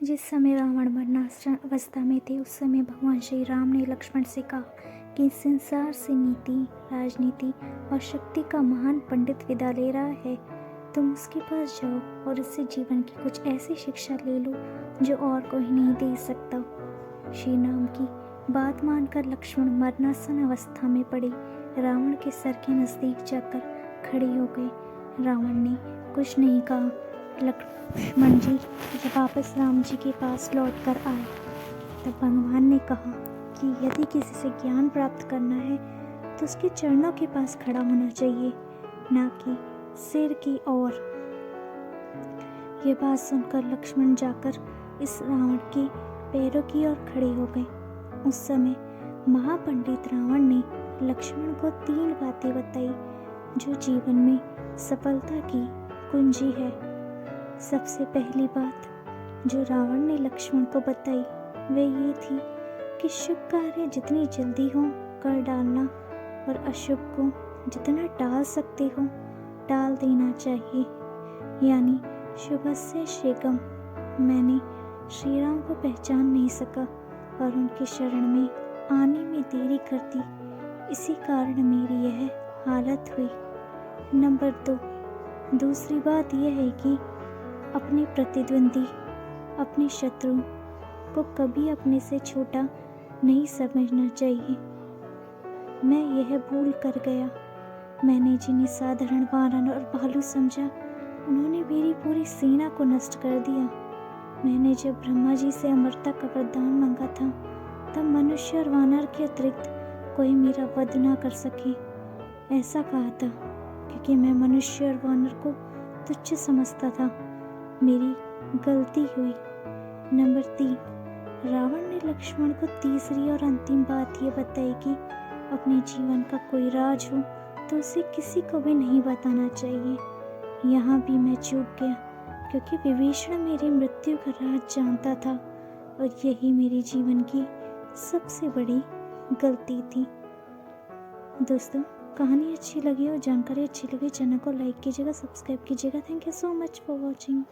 जिस समय रावण मरणासन अवस्था में थे उस समय भगवान श्री राम ने लक्ष्मण से कहा कि संसार से नीति, राजनीति और शक्ति का महान पंडित विदा ले रहा है। तुम उसके पास जाओ और उससे जीवन की कुछ ऐसी शिक्षा ले लो जो और कोई नहीं दे सकता। श्री राम की बात मानकर लक्ष्मण मरणासन अवस्था में पड़े रावण के सर के नज़दीक जाकर खड़े हो गए। रावण ने कुछ नहीं कहा। लक्ष्मण जी जब वापस राम जी के पास लौट कर आए तब भगवान ने कहा कि यदि किसी से ज्ञान प्राप्त करना है तो उसके चरणों के पास खड़ा होना चाहिए, ना कि सिर की ओर। ये बात सुनकर लक्ष्मण जाकर इस रावण के पैरों की ओर खड़े हो गए। उस समय महापंडित रावण ने लक्ष्मण को 3 बातें बताई जो जीवन में सफलता की कुंजी है। सबसे पहली बात जो रावण ने लक्ष्मण को बताई वह ये थी कि शुभ कार्य जितनी जल्दी हो कर डालना और अशुभ को जितना टाल सकते हो टाल देना चाहिए। यानी शुभस्य शीघ्रम। मैंने श्री राम को पहचान नहीं सका और उनके शरण में आने में देरी कर दी, इसी कारण मेरी यह हालत हुई। नंबर 2, दूसरी बात यह है कि अपने प्रतिद्वंदी, अपने शत्रु को कभी अपने से छोटा नहीं समझना चाहिए। मैं यह भूल कर गया। मैंने जिन्हें साधारण वानर और भालू समझा उन्होंने मेरी पूरी सेना को नष्ट कर दिया। मैंने जब ब्रह्मा जी से अमरता का वरदान मांगा था तब मनुष्य और वानर के अतिरिक्त कोई मेरा वध ना कर सके ऐसा कहा था, क्योंकि मैं मनुष्य और वानर को तुच्छ समझता था। मेरी गलती हुई। नंबर 3, रावण ने लक्ष्मण को तीसरी और अंतिम बात ये बताई कि अपने जीवन का कोई राज हो तो उसे किसी को भी नहीं बताना चाहिए। यहाँ भी मैं चूक गया, क्योंकि विभीषण मेरी मृत्यु का राज जानता था और यही मेरे जीवन की सबसे बड़ी गलती थी। दोस्तों, कहानी अच्छी लगी और जानकारी अच्छी लगी, चैनल को लाइक कीजिएगा, सब्सक्राइब कीजिएगा। Thank you so much for watching.